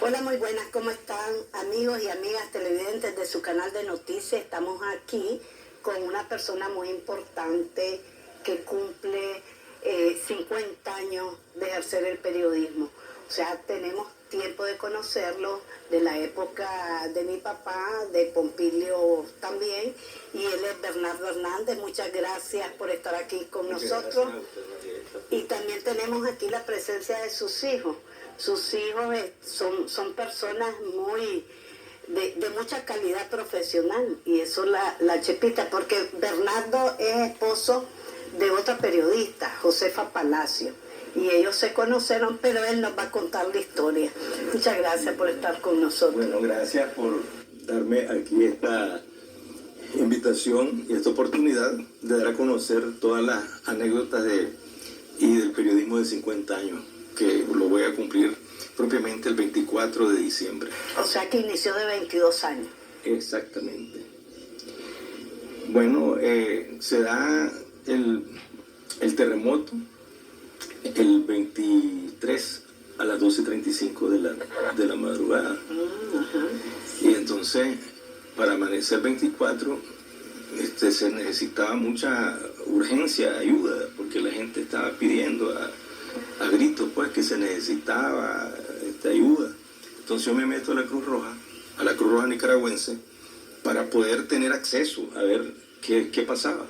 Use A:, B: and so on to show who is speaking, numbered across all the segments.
A: Hola, muy buenas, ¿cómo están amigos y amigas televidentes de su canal de noticias? Estamos aquí con una persona muy importante que cumple 50 años de ejercer el periodismo. O sea, tenemos tiempo de conocerlo, de la época de mi papá, de Pompilio también, y él es Bernardo Hernández. Muchas gracias por estar aquí con nosotros. Y también tenemos aquí la presencia de sus hijos. Sus hijos son personas muy de mucha calidad profesional, y eso la Chepita, porque Bernardo es esposo de otra periodista, Josefa Palacio, y ellos se conocieron, pero él nos va a contar la historia. Muchas gracias por estar con nosotros.
B: Bueno, gracias por darme aquí esta invitación y esta oportunidad de dar a conocer todas las anécdotas del periodismo de 50 años, que lo voy a cumplir propiamente el 24 de diciembre.
A: O sea que inició de 22 años.
B: Exactamente. Bueno, se da el terremoto el 23 a las 12:35 de la madrugada. Y entonces, para amanecer 24, se necesitaba mucha urgencia, ayuda, porque la gente estaba pidiendo a gritos, pues, que se necesitaba ayuda. Entonces yo me meto a la Cruz Roja nicaragüense, para poder tener acceso a ver qué pasaba.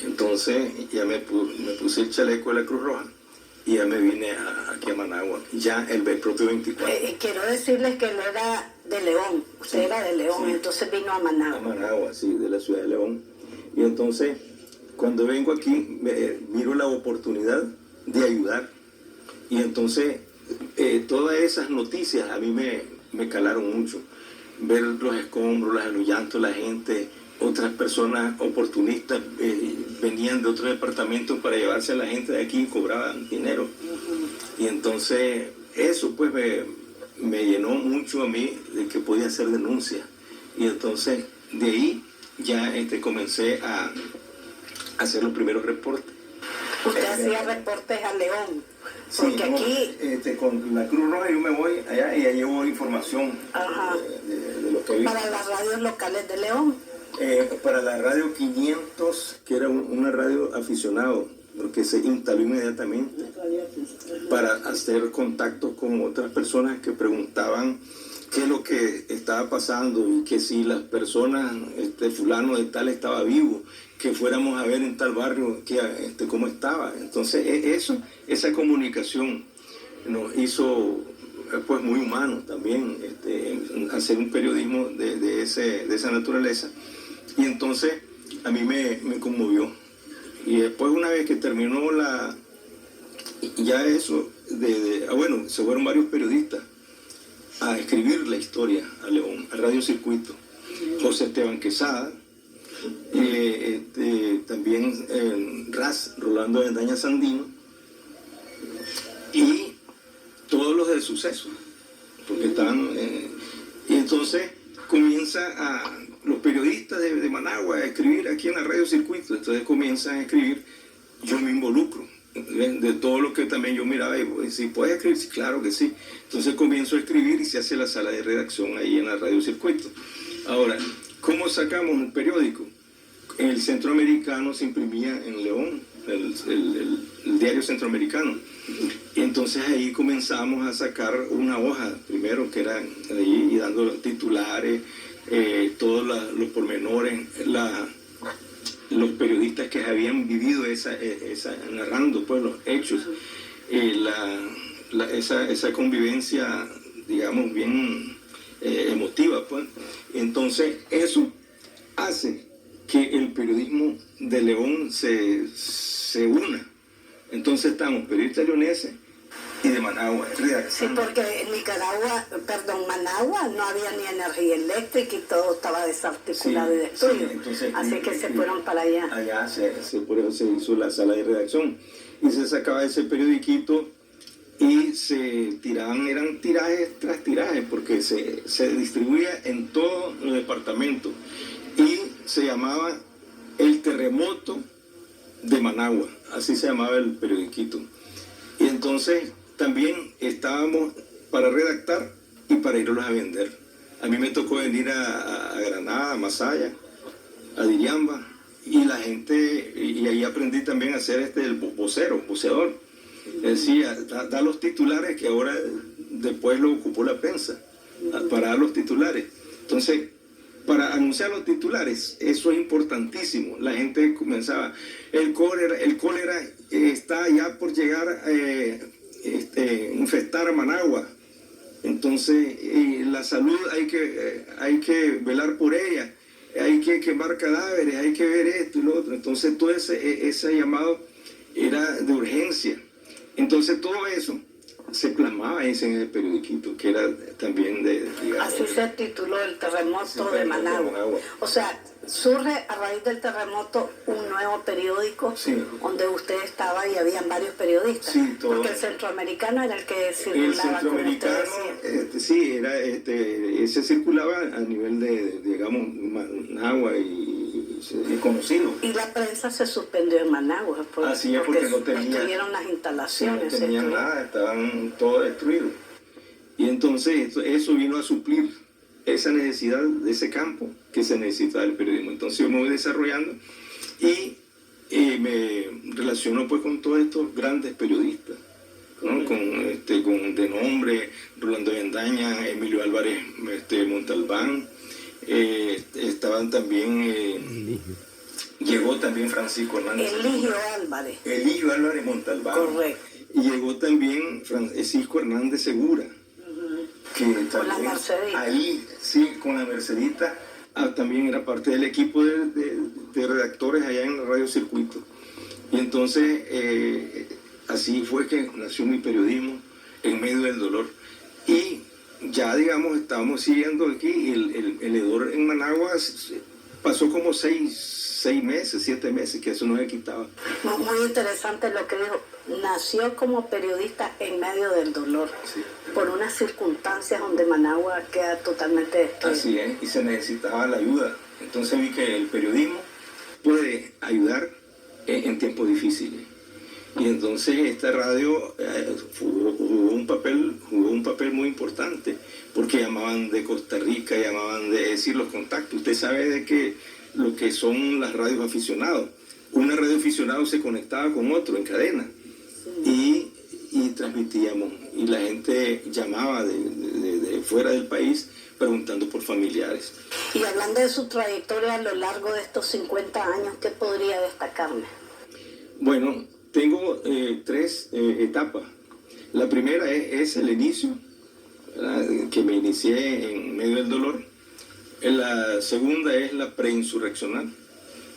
B: Entonces ya me puse el chaleco de la Cruz Roja y ya me vine aquí a Managua, ya el propio 24.
A: Quiero decirles que él era de León, usted era de León, sí. Entonces vino a Managua.
B: A Managua, sí, de la ciudad de León. Y entonces, cuando vengo aquí, miro la oportunidad de ayudar. Y entonces, todas esas noticias a mí me calaron mucho. Ver los escombros, los llantos, la gente, otras personas oportunistas venían de otros departamentos para llevarse a la gente de aquí y cobraban dinero. Y entonces, eso pues me llenó mucho a mí de que podía hacer denuncias. Y entonces, de ahí ya comencé a hacer los primeros reportes.
A: Usted hacía reportes a León, porque
B: sí,
A: aquí...
B: con la Cruz Roja yo me voy allá y ya llevo información de lo que vi.
A: Para las radios locales de León.
B: Para la radio 500, que era una radio aficionado, porque se instaló inmediatamente para hacer contactos con otras personas que preguntaban qué es lo que estaba pasando y que si las personas, fulano de tal estaba vivo, que fuéramos a ver en tal barrio cómo estaba. Entonces esa comunicación nos hizo pues muy humanos también, hacer un periodismo de esa naturaleza. Y entonces a mí me conmovió. Y después, una vez que terminó ya eso, bueno, se fueron varios periodistas a escribir la historia a León, a Radio Circuito. José Esteban Quesada, también Rolando Vendaña Sandino, y todos los del suceso, porque estaban... y entonces comienza los periodistas de Managua a escribir aquí en la Radio Circuito. Entonces comienzan a escribir, yo me involucro de todo lo que también yo miraba, y si puedes escribir, sí, claro que sí. Entonces comienzo a escribir y se hace la sala de redacción ahí en la Radio Circuito. Ahora, ¿cómo sacamos un periódico? El Centroamericano se imprimía en León, el diario Centroamericano. Y entonces ahí comenzamos a sacar una hoja, primero, que era ahí, y dando titulares, todos los pormenores, los periodistas que habían vivido narrando pues los hechos, esa convivencia, digamos, bien emotiva, pues. Entonces eso hace que el periodismo de León se una. Entonces estamos periodistas leoneses y de Managua, redacción.
A: Sí, porque en Managua no había ni energía eléctrica y todo estaba desarticulado y destruido. Sí, entonces, así que se fueron para allá.
B: Allá por eso se hizo la sala de redacción. Y se sacaba ese periodiquito y se tiraban, eran tirajes tras tirajes, porque se distribuía en todos los departamentos. Y se llamaba El Terremoto de Managua, así se llamaba el periodiquito. Y entonces también estábamos para redactar y para irlos a vender. A mí me tocó venir a Granada, a Masaya, a Diriamba, y la gente, y ahí aprendí también a hacer el voceador. Decía, da los titulares, que ahora después lo ocupó la prensa, para dar los titulares. Entonces, para anunciar los titulares, eso es importantísimo. La gente comenzaba, el cólera está ya por llegar a infestar a Managua. Entonces, la salud hay que velar por ella, hay que quemar cadáveres, hay que ver esto y lo otro. Entonces, todo ese llamado era de urgencia. Entonces, todo eso se plasmaba en el periodiquito, que era también digamos,
A: así se tituló El terremoto de Managua. O sea, surge a raíz del terremoto un nuevo periódico, sí, donde usted estaba y habían varios periodistas. Sí, porque el centroamericano era el que circulaba.
B: El centroamericano, sí, era, ese circulaba a nivel de, digamos, Managua y conocido.
A: Y la prensa se suspendió en Managua.
B: Así es, porque no
A: destruyeron las instalaciones.
B: No tenían nada, estaban todos destruidos. Y entonces eso vino a suplir esa necesidad de ese campo que se necesitaba del periodismo. Entonces yo me voy desarrollando y me relaciono pues con todos estos grandes periodistas, ¿no? Con de nombre Rolando Avendaña, Emilio Álvarez Montalbán, estaban también llegó también Francisco Hernández Eligio Álvarez Montalbán.
A: Correcto.
B: Y llegó también Francisco Hernández Segura, que
A: con la Mercedita.
B: Ahí, sí, con la Mercedita, también era parte del equipo de redactores allá en la Radio Circuito. Y entonces, así fue que nació mi periodismo, en medio del dolor. Y ya, digamos, estábamos siguiendo aquí, y el hedor en Managua pasó como 6 meses, 7 meses, que eso no se quitaba.
A: Muy interesante lo que dijo. Nació como periodista en medio del dolor, sí, por unas circunstancias donde Managua queda totalmente destruida.
B: Así es, y se necesitaba la ayuda. Entonces vi que el periodismo puede ayudar en tiempos difíciles. Y entonces esta radio jugó un papel muy importante, porque llamaban de Costa Rica, llamaban de decir los contactos. Usted sabe de que lo que son las radios aficionados. Una radio aficionado se conectaba con otro en cadena. Y transmitíamos, y la gente llamaba de fuera del país preguntando por familiares.
A: Y hablando de su trayectoria a lo largo de estos 50 años, ¿qué podría destacarme?
B: Bueno, tengo 3 etapas. La primera es el inicio, ¿verdad?, que me inicié en medio del dolor. La segunda es la preinsurreccional,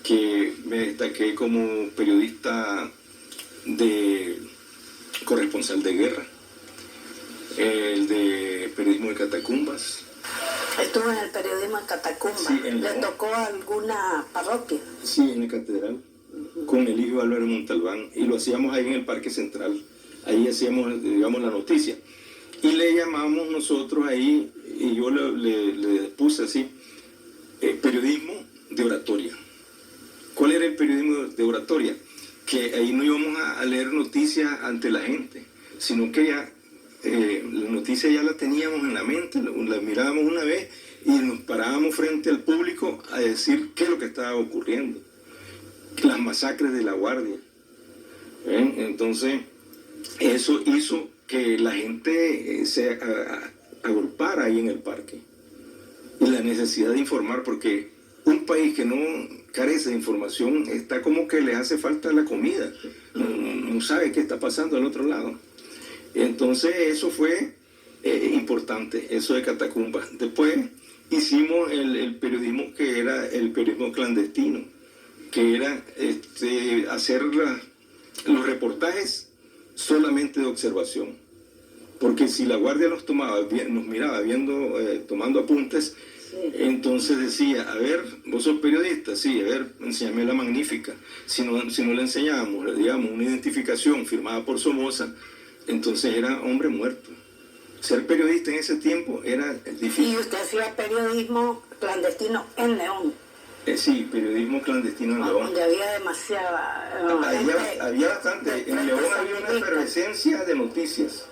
B: que me destaqué como periodista corresponsal de guerra, el de periodismo de catacumbas.
A: Estuvo en el periodismo de catacumbas. Sí, ¿le tocó alguna parroquia?
B: Sí, en la catedral, con Eligio Álvarez Montalbán, y lo hacíamos ahí en el Parque Central. Ahí hacíamos, digamos, la noticia. Y le llamamos nosotros ahí, y yo le puse así, periodismo de oratoria. ¿Cuál era el periodismo de oratoria? Que ahí no íbamos a leer noticias ante la gente, sino que ya la noticia ya la teníamos en la mente, la mirábamos una vez y nos parábamos frente al público a decir qué es lo que estaba ocurriendo. Las masacres de La Guardia. Entonces, eso hizo que la gente se agolpara ahí en el parque. Y la necesidad de informar, porque un país que no carece de información está como que le hace falta la comida, no sabe qué está pasando al otro lado. Entonces eso fue importante, eso de catacumbas. Después hicimos el periodismo que era el periodismo clandestino, que era hacer los reportajes solamente de observación, porque si la guardia nos miraba tomando apuntes, entonces decía, a ver, vos sos periodista, sí, a ver, enséñame la magnífica. Si no le enseñábamos, digamos, una identificación firmada por Somoza, entonces era hombre muerto. Ser periodista en ese tiempo era difícil.
A: ¿Y usted hacía periodismo clandestino en León?
B: Sí, periodismo clandestino en León.
A: Donde había demasiada...
B: había bastante. En León había una efervescencia de noticias.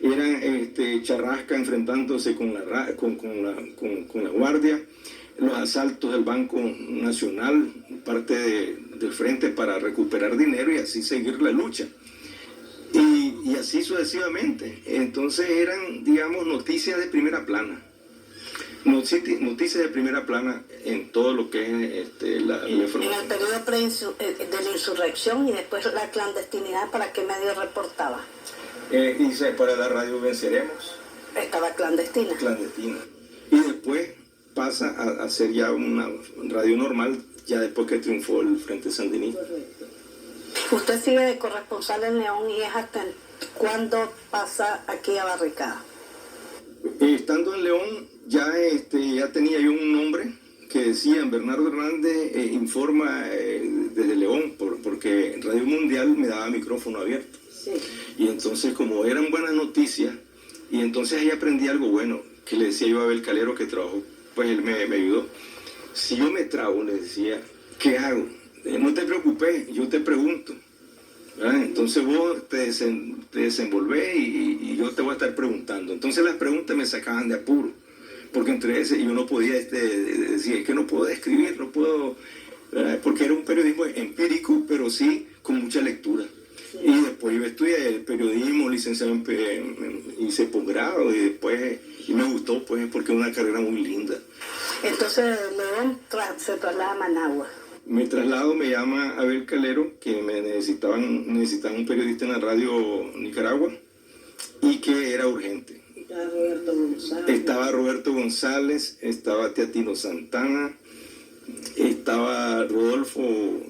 B: eran Charrasca enfrentándose con la Guardia, los asaltos del Banco Nacional, parte del frente para recuperar dinero y así seguir la lucha. Y así sucesivamente. Entonces eran, digamos, noticias de primera plana. Noticias de primera plana en todo lo que es la información.
A: En el periodo de la insurrección y después la clandestinidad, ¿para qué medio reportaba?
B: Dice, para la radio Venceremos.
A: Estaba clandestina.
B: Clandestina. Y después pasa a ser ya una radio normal, ya después que triunfó el Frente Sandinista.
A: Correcto. Usted sigue de corresponsal en León y es hasta cuándo pasa aquí a Barricada.
B: Estando en León, ya tenía yo un nombre que decía Bernardo Hernández informa desde León, porque Radio Mundial me daba micrófono abierto.
A: Sí.
B: Y entonces, como eran buenas noticias, y entonces ahí aprendí algo bueno, que le decía yo a Abel Calero, que trabajó, pues él me ayudó. Si yo me trago, le decía, ¿qué hago? No te preocupes, yo te pregunto. ¿Verdad? Entonces vos te desenvolvés y yo te voy a estar preguntando. Entonces las preguntas me sacaban de apuro, porque entre ese yo no podía decir, es que no puedo describir, no puedo, ¿verdad? Porque era un periodismo empírico, pero sí con mucha lectura. Sí. Y después yo estudié periodismo, licenciado hice posgrado y después me gustó, pues, porque es una carrera muy linda.
A: Entonces León se traslada a Managua.
B: Me traslado, me llama Abel Calero, que necesitaban un periodista en la radio Nicaragua y que era urgente. Estaba Roberto González, estaba Teatino Santana, estaba Rodolfo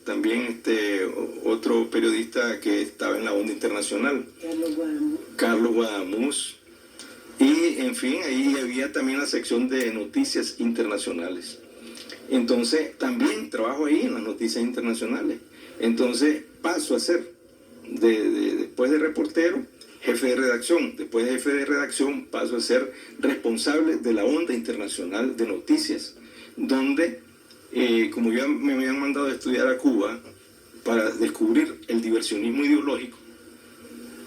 B: también, otro periodista que estaba en la Onda Internacional, Carlos Guadamuz. Y en fin, ahí había también la sección de noticias internacionales. Entonces, también trabajo ahí en las noticias internacionales. Entonces, paso a ser, después de reportero, jefe de redacción. Después de jefe de redacción, paso a ser responsable de la Onda Internacional de Noticias, donde, como ya me habían mandado a estudiar a Cuba para descubrir el diversionismo ideológico,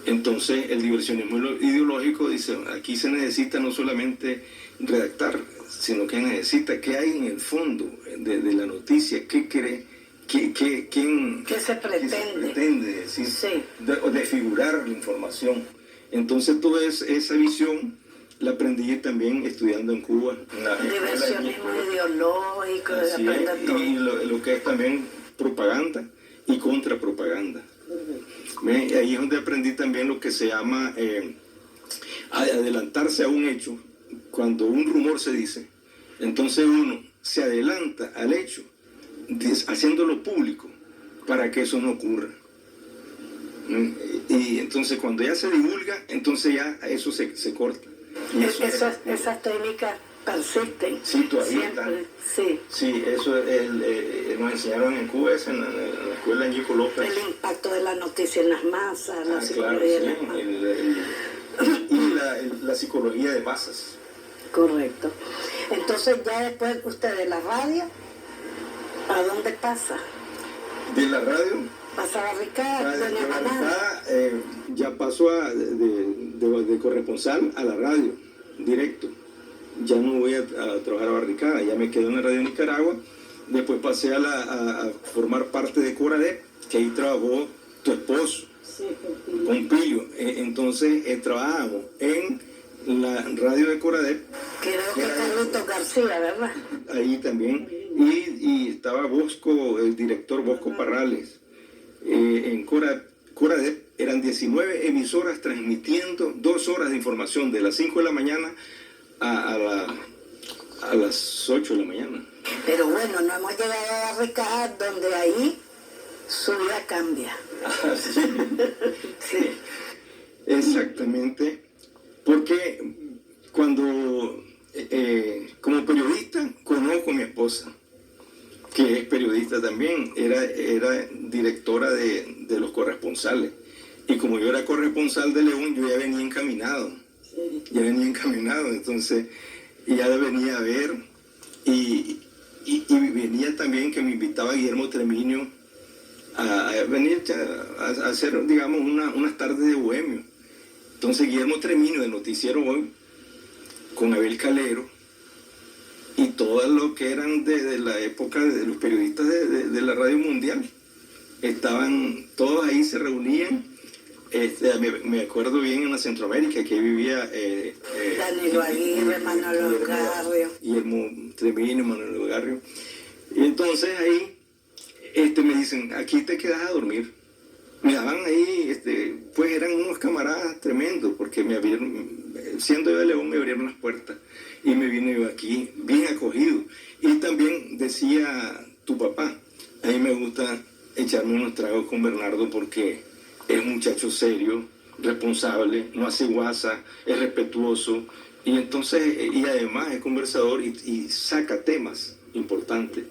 B: entonces el diversionismo ideológico dice, aquí se necesita no solamente redactar, sino que necesita qué hay en el fondo de la noticia, qué cree, quién
A: se
B: pretende decir,
A: sí.
B: de figurar la información. Entonces toda esa visión la aprendí también estudiando en Cuba.
A: Diversionismo ideológico,
B: y lo que es también propaganda y contrapropaganda. Ahí es donde aprendí también lo que se llama adelantarse a un hecho. Cuando un rumor se dice, entonces uno se adelanta al hecho, haciéndolo público para que eso no ocurra. Y entonces cuando ya se divulga, entonces ya eso se corta.
A: Esas técnicas persisten.
B: Sí, todavía
A: siempre, sí.
B: Sí, eso nos enseñaron en Cuba, en la escuela en Yico López.
A: El impacto de la noticia en las masas, la psicología
B: de las masas. Y la psicología de masas.
A: Correcto. Entonces ya después usted de la radio, ¿a dónde pasa?
B: De la radio.
A: Pasa a Barricada,
B: de Barricada, ya pasó de corresponsal a la radio, directo. Ya no voy a trabajar a Barricada, ya me quedo en la radio de Nicaragua. Después pasé a formar parte de Coradep, que ahí trabajó tu esposo,
A: sí,
B: Pompilio. Entonces trabajamos en la radio de Coradep.
A: Creo que Carlitos García, ¿verdad?
B: Ahí también. Y estaba Bosco, el director Bosco Parrales. En Coradep eran 19 emisoras transmitiendo 2 horas de información de las 5 de la mañana a las 8 de la mañana.
A: Pero bueno, no hemos llegado a Barricada, donde ahí su vida cambia.
B: Sí. Sí. Exactamente. Porque cuando, como periodista, conozco a mi esposa, que es periodista también, era directora de los corresponsales. Y como yo era corresponsal de León, yo ya venía encaminado. Entonces ya venía a ver y venía también que me invitaba Guillermo Treminio a venir a hacer, digamos, unas tardes de bohemio. Entonces Guillermo Tremino del Noticiero Hoy, con Abel Calero, y todo lo que eran de la época de los periodistas de la Radio Mundial, estaban todos ahí, se reunían. Me acuerdo bien en la Centroamérica, que vivía
A: Danilo Aguirre, Manolo Garrio.
B: Guillermo Tremino, Manolo Garrio. Y entonces ahí me dicen, aquí te quedas a dormir. Me daban ahí, pues eran unos camaradas tremendos, porque me abrieron, siendo yo de León, me abrieron las puertas. Y me vine yo aquí, bien acogido. Y también decía tu papá, a mí me gusta echarme unos tragos con Bernardo porque es un muchacho serio, responsable, no hace guasa, es respetuoso. Y entonces, y además es conversador y saca temas importantes.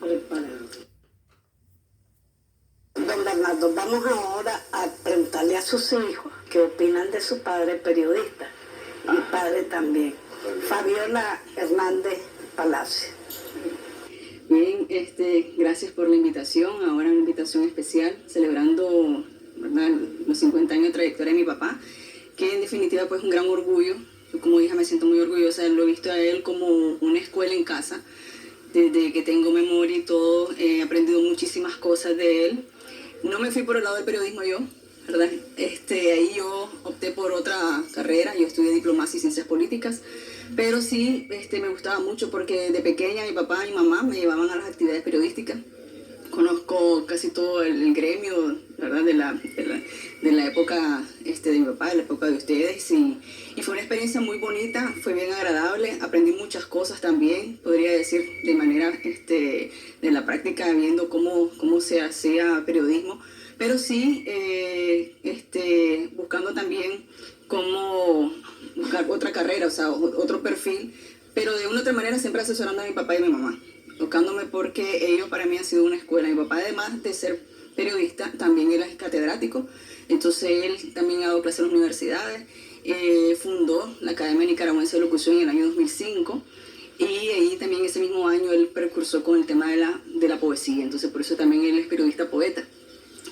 A: Don Bernardo, vamos ahora a preguntarle a sus hijos qué opinan de su padre periodista y padre también. Fabiola Hernández Palacio.
C: Bien, gracias por la invitación, ahora una invitación especial, celebrando, ¿verdad?, los 50 años de trayectoria de mi papá, que en definitiva pues un gran orgullo. Yo como hija me siento muy orgullosa, lo he visto a él como una escuela en casa, desde que tengo memoria y todo, he aprendido muchísimas cosas de él. No me fui por el lado del periodismo yo, ¿verdad? Ahí yo opté por otra carrera, yo estudié diplomacia y ciencias políticas, pero sí me gustaba mucho porque de pequeña mi papá y mi mamá me llevaban a las actividades periodísticas. Conozco casi todo el gremio, ¿verdad?, de la época de mi papá, de la época de ustedes, y fue una experiencia muy bonita, fue bien agradable, aprendí muchas cosas también, podría decir, de manera de la práctica, viendo cómo se hacía periodismo, pero sí buscando también cómo buscar otra carrera, o sea, otro perfil, pero de una u otra manera siempre asesorando a mi papá y a mi mamá, tocándome porque ellos para mí han sido una escuela. Mi papá, además de ser periodista, también era catedrático, entonces él también ha dado clases en las universidades, fundó la Academia Nicaragüense de Locución en el año 2005, y ahí también ese mismo año él precursó con el tema de la poesía, entonces por eso también él es periodista poeta,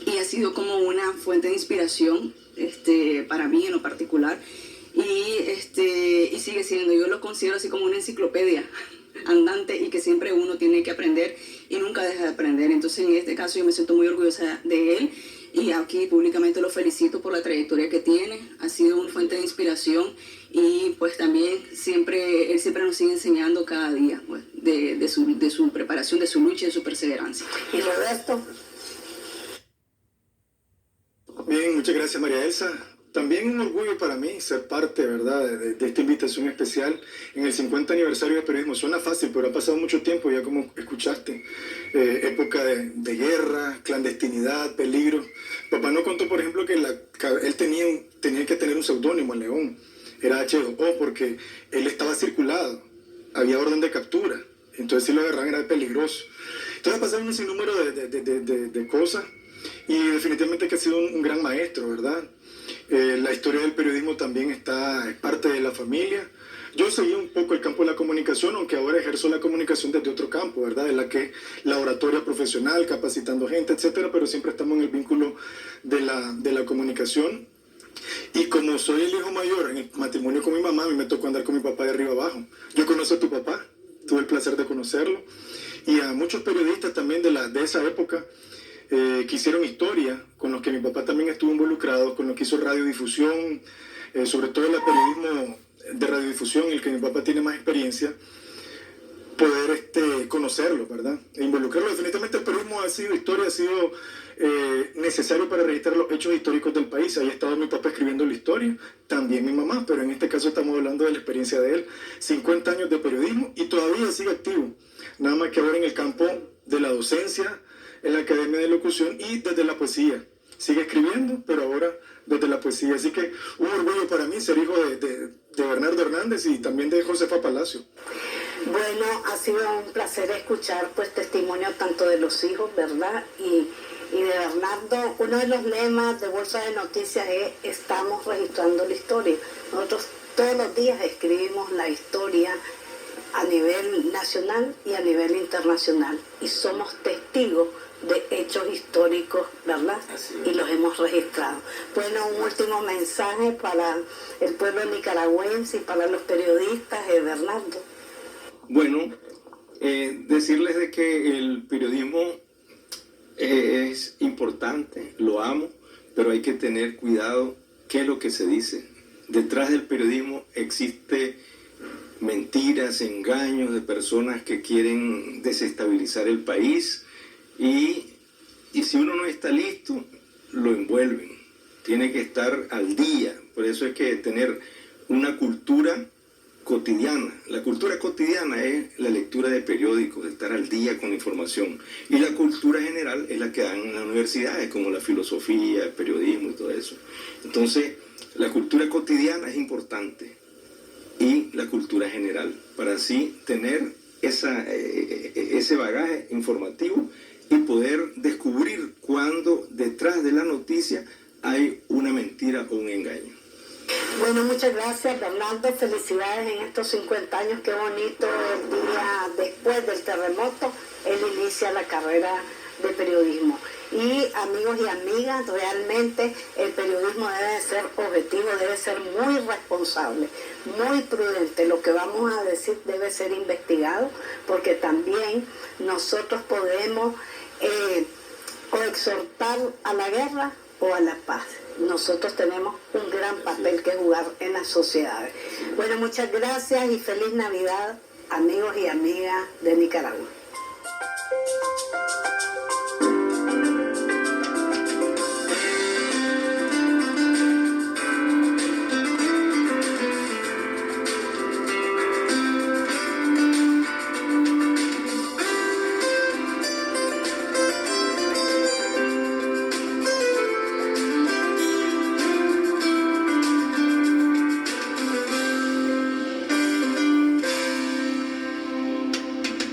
C: y ha sido como una fuente de inspiración para mí en lo particular, y sigue siendo, yo lo considero así como una enciclopedia andante y que siempre uno tiene que aprender y nunca deja de aprender. Entonces en este caso yo me siento muy orgullosa de él y aquí públicamente lo felicito por la trayectoria que tiene, ha sido una fuente de inspiración y pues también él siempre nos sigue enseñando cada día, pues, de su preparación, de su lucha y de su perseverancia.
A: ¿Y Roberto?
D: Bien, muchas gracias María Elsa. También un orgullo para mí ser parte, ¿verdad?, de esta invitación especial en el 50 aniversario del periodismo. Suena fácil, pero ha pasado mucho tiempo, ya como escuchaste. Época de guerra, clandestinidad, peligro. Papá no contó, por ejemplo, que él tenía que tener un seudónimo en León. Era H2O porque él estaba circulado. Había orden de captura. Entonces si lo agarraban era peligroso. Entonces pasaron un sinnúmero de cosas. Y definitivamente que ha sido un gran maestro, ¿verdad? La historia del periodismo también es parte de la familia. Yo seguí un poco el campo de la comunicación, aunque ahora ejerzo la comunicación desde otro campo, ¿verdad? En la que es la oratoria profesional, capacitando gente, etcétera, pero siempre estamos en el vínculo de la comunicación. Y como soy el hijo mayor en el matrimonio con mi mamá, a mí me tocó andar con mi papá de arriba abajo. Yo conozco a tu papá, tuve el placer de conocerlo, y a muchos periodistas también de esa época, que hicieron historia, con los que mi papá también estuvo involucrado, con los que hizo radiodifusión, sobre todo el periodismo de radiodifusión, el que mi papá tiene más experiencia, poder conocerlo, ¿verdad? E involucrarlo. Definitivamente el periodismo ha sido historia, ha sido necesario para registrar los hechos históricos del país. Ahí ha estado mi papá escribiendo la historia, también mi mamá, pero en este caso estamos hablando de la experiencia de él, 50 años de periodismo y todavía sigue activo, nada más que ahora en el campo de la docencia, en la Academia de Locución y desde la poesía. Sigue escribiendo, pero ahora desde la poesía. Así que un orgullo para mí ser hijo de Bernardo Hernández y también de Josefa Palacio.
A: Bueno, ha sido un placer escuchar pues testimonio tanto de los hijos, ¿verdad? Y de Bernardo. Uno de los lemas de Bolsa de Noticias es estamos registrando la historia. Nosotros todos los días escribimos la historia a nivel nacional y a nivel internacional. Y somos testigos de hechos históricos, ¿verdad? Y los hemos registrado. Bueno, un último mensaje para el pueblo nicaragüense y para los periodistas, Bernardo.
B: Bueno, decirles de que el periodismo es importante, lo amo, pero hay que tener cuidado qué es lo que se dice. Detrás del periodismo existe mentiras, engaños de personas que quieren desestabilizar el país y si uno no está listo, lo envuelven. Tiene que estar al día. Por eso hay que tener una cultura cotidiana. La cultura cotidiana es la lectura de periódicos, de estar al día con información. Y la cultura general es la que dan en las universidades, como la filosofía, el periodismo y todo eso. Entonces, la cultura cotidiana es importante y la cultura general, para así tener ese bagaje informativo y poder descubrir cuando detrás de la noticia hay una mentira o un engaño.
A: Bueno, muchas gracias, Bernardo. Felicidades en estos 50 años. Qué bonito el día después del terremoto. Él inicia la carrera de periodismo. Y amigos y amigas, realmente el periodismo debe ser objetivo, debe ser muy responsable, muy prudente. Lo que vamos a decir debe ser investigado, porque también nosotros podemos o exhortar a la guerra o a la paz. Nosotros tenemos un gran papel que jugar en las sociedades. Bueno, muchas gracias y feliz Navidad, amigos y amigas de Nicaragua.